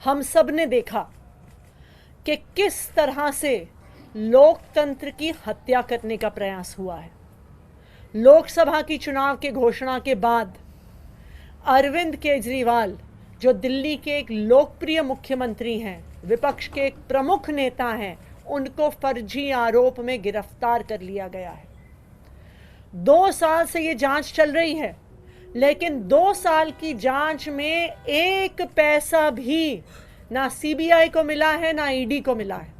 हम सब ने देखा कि किस तरह से लोकतंत्र की हत्या करने का प्रयास हुआ है। लोकसभा की चुनाव के घोषणा के बाद अरविंद केजरीवाल, जो दिल्ली के एक लोकप्रिय मुख्यमंत्री हैं, विपक्ष के एक प्रमुख नेता हैं, उनको फर्जी आरोप में गिरफ्तार कर लिया गया है। 2 साल से ये जांच चल रही है, लेकिन 2 साल की जांच में एक पैसा भी ना सीबीआई को मिला है ना ईडी को मिला है।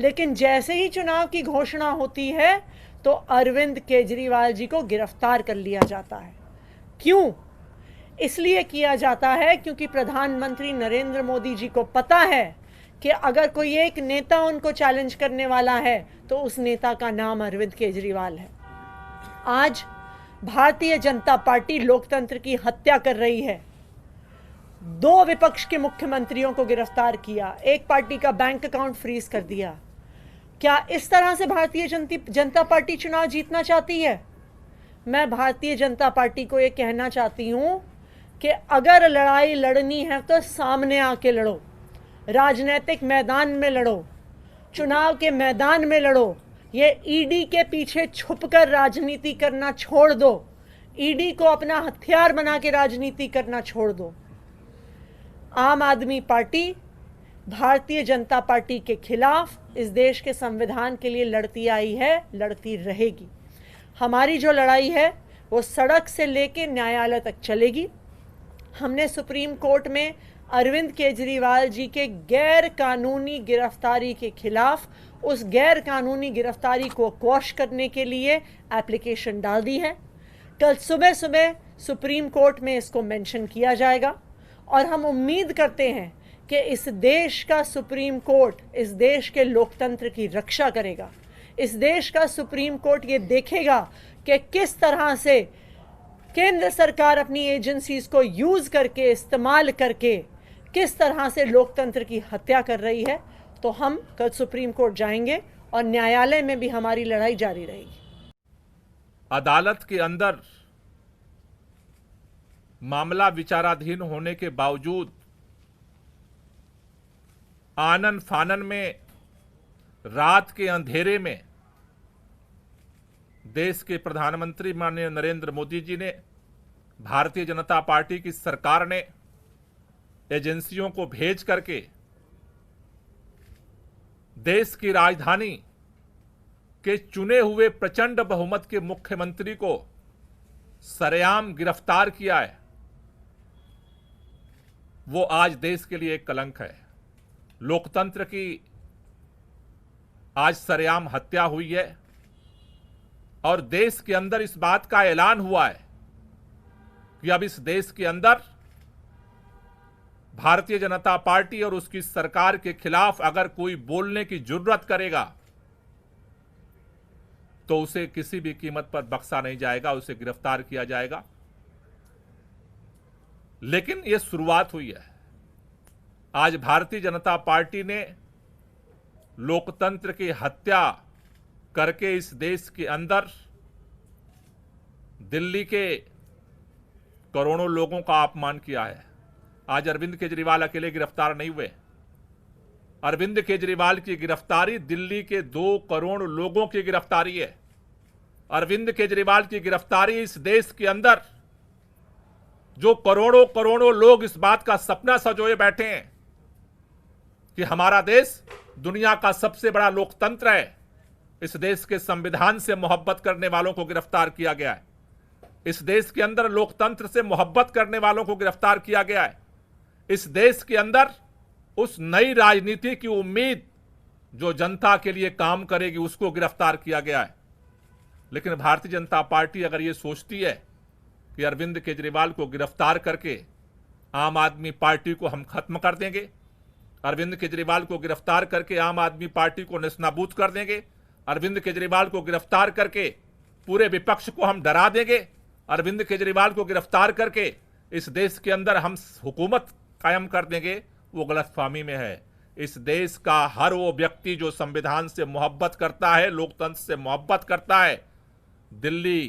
लेकिन जैसे ही चुनाव की घोषणा होती है तो अरविंद केजरीवाल जी को गिरफ्तार कर लिया जाता है। क्यों? इसलिए किया जाता है क्योंकि प्रधानमंत्री नरेंद्र मोदी जी को पता है कि अगर कोई एक नेता उनको चैलेंज करने वाला है तो उस नेता का नाम अरविंद केजरीवाल है। आज भारतीय जनता पार्टी लोकतंत्र की हत्या कर रही है। 2 विपक्ष के मुख्यमंत्रियों को गिरफ्तार किया, एक पार्टी का बैंक अकाउंट फ्रीज कर दिया। क्या इस तरह से भारतीय जनता पार्टी चुनाव जीतना चाहती है? मैं भारतीय जनता पार्टी को यह कहना चाहती हूं कि अगर लड़ाई लड़नी है तो सामने आके लड़ो, राजनीतिक मैदान में लड़ो, चुनाव के मैदान में लड़ो। ये ईडी के पीछे छुपकर राजनीति करना छोड़ दो, ईडी को अपना हथियार बना के राजनीति करना छोड़ दो। आम आदमी पार्टी भारतीय जनता पार्टी के खिलाफ इस देश के संविधान के लिए लड़ती आई है, लड़ती रहेगी। हमारी जो लड़ाई है वो सड़क से लेके न्यायालय तक चलेगी। हमने सुप्रीम कोर्ट में अरविंद केजरीवाल जी के गैर कानूनी गिरफ्तारी के खिलाफ उस गैर कानूनी गिरफ्तारी को क्वॉश करने के लिए एप्लीकेशन डाल दी है। कल सुबह सुबह सुप्रीम कोर्ट में इसको मेंशन किया जाएगा और हम उम्मीद करते हैं कि इस देश का सुप्रीम कोर्ट इस देश के लोकतंत्र की रक्षा करेगा। इस देश का सुप्रीम कोर्ट ये देखेगा कि किस तरह से केंद्र सरकार अपनी एजेंसीज को यूज करके, इस्तेमाल करके किस तरह से लोकतंत्र की हत्या कर रही है। तो हम कल सुप्रीम कोर्ट जाएंगे और न्यायालय में भी हमारी लड़ाई जारी रहेगी। अदालत के अंदर मामला विचाराधीन होने के बावजूद आनन फानन में रात के अंधेरे में देश के प्रधानमंत्री माननीय नरेंद्र मोदी जी ने, भारतीय जनता पार्टी की सरकार ने एजेंसियों को भेज करके देश की राजधानी के चुने हुए प्रचंड बहुमत के मुख्यमंत्री को सरेआम गिरफ्तार किया है। वो आज देश के लिए एक कलंक है। लोकतंत्र की आज सरेआम हत्या हुई है और देश के अंदर इस बात का ऐलान हुआ है कि अब इस देश के अंदर भारतीय जनता पार्टी और उसकी सरकार के खिलाफ अगर कोई बोलने की जुर्रत करेगा तो उसे किसी भी कीमत पर बख्शा नहीं जाएगा, उसे गिरफ्तार किया जाएगा। लेकिन यह शुरुआत हुई है। आज भारतीय जनता पार्टी ने लोकतंत्र की हत्या करके इस देश के अंदर दिल्ली के करोड़ों लोगों का अपमान किया है। आज अरविंद केजरीवाल अकेले गिरफ्तार नहीं हुए। अरविंद केजरीवाल की गिरफ्तारी दिल्ली के 2 करोड़ लोगों की गिरफ्तारी है। अरविंद केजरीवाल की गिरफ्तारी इस देश के अंदर जो करोड़ों करोड़ों लोग इस बात का सपना सजोए बैठे हैं कि हमारा देश दुनिया का सबसे बड़ा लोकतंत्र है, इस देश के संविधान से मोहब्बत करने वालों को गिरफ्तार किया गया है। इस देश के अंदर लोकतंत्र से मोहब्बत करने वालों को गिरफ्तार किया गया है। इस देश के अंदर उस नई राजनीति की उम्मीद जो जनता के लिए काम करेगी उसको गिरफ्तार किया गया है। लेकिन भारतीय जनता पार्टी अगर ये सोचती है कि अरविंद केजरीवाल को गिरफ्तार करके आम आदमी पार्टी को हम खत्म कर देंगे, अरविंद केजरीवाल को गिरफ्तार करके आम आदमी पार्टी को नेस्तनाबूद कर देंगे, अरविंद केजरीवाल को गिरफ्तार करके पूरे विपक्ष को हम डरा देंगे, अरविंद केजरीवाल को गिरफ्तार करके इस देश के अंदर हम हुकूमत कायम कर देंगे, वो गलतफहमी में है। इस देश का हर वो व्यक्ति जो संविधान से मोहब्बत करता है, लोकतंत्र से मोहब्बत करता है, दिल्ली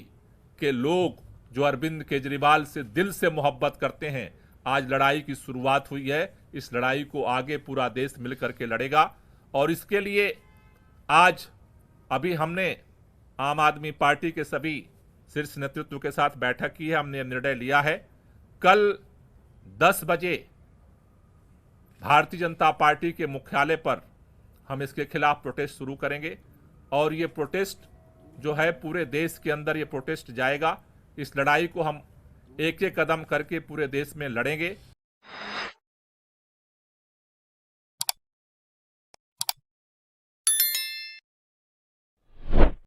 के लोग जो अरविंद केजरीवाल से दिल से मोहब्बत करते हैं, आज लड़ाई की शुरुआत हुई है। इस लड़ाई को आगे पूरा देश मिलकर के लड़ेगा। और इसके लिए आज अभी हमने आम आदमी पार्टी के सभी शीर्ष नेतृत्व के साथ बैठक की है। हमने निर्णय लिया है कल 10 बजे भारतीय जनता पार्टी के मुख्यालय पर हम इसके खिलाफ प्रोटेस्ट शुरू करेंगे और ये प्रोटेस्ट जो है पूरे देश के अंदर ये प्रोटेस्ट जाएगा। इस लड़ाई को हम एक एक कदम करके पूरे देश में लड़ेंगे